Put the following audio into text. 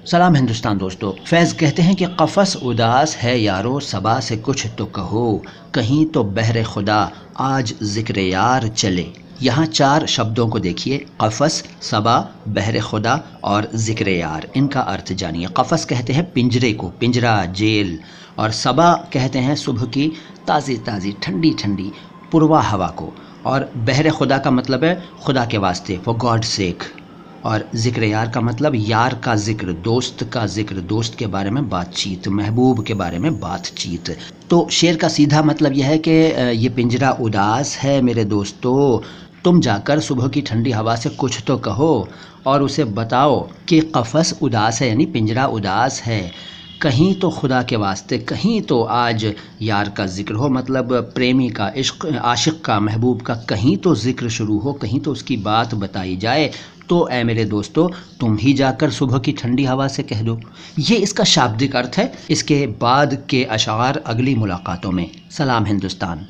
सलाम हिंदुस्तान दोस्तों। फैज़ कहते हैं कि कफ़स उदास है यारो, सबा से कुछ तो कहो, कहीं तो बहरे खुदा आज ज़िक्र यार चले। यहाँ चार शब्दों को देखिए, कफ़स, सबा, बहरे खुदा और ज़िक्र यार। इनका अर्थ जानिए। कफ़स कहते हैं पिंजरे को, पिंजरा, जेल। और सबा कहते हैं सुबह की ताज़ी ताज़ी ठंडी ठंडी पुरवा हवा को। और बहरे खुदा का मतलब है खुदा के वास्ते, फॉर गॉड सेक। और ज़िक्र यार का मतलब यार का ज़िक्र, दोस्त का ज़िक्र, दोस्त के बारे में बातचीत, महबूब के बारे में बातचीत। तो शेर का सीधा मतलब यह है कि ये पिंजरा उदास है मेरे दोस्तों, तुम जाकर सुबह की ठंडी हवा से कुछ तो कहो और उसे बताओ कि कफ़स उदास है, यानी पिंजरा उदास है। कहीं तो खुदा के वास्ते, कहीं तो आज यार का ज़िक्र हो, मतलब प्रेमी का, इश्क, आशिक का, महबूब का कहीं तो ज़िक्र शुरू हो, कहीं तो उसकी बात बताई जाए। तो ऐ मेरे दोस्तों, तुम ही जाकर सुबह की ठंडी हवा से कह दो। ये इसका शाब्दिक अर्थ है। इसके बाद के अशार अगली मुलाकातों में। सलाम हिंदुस्तान।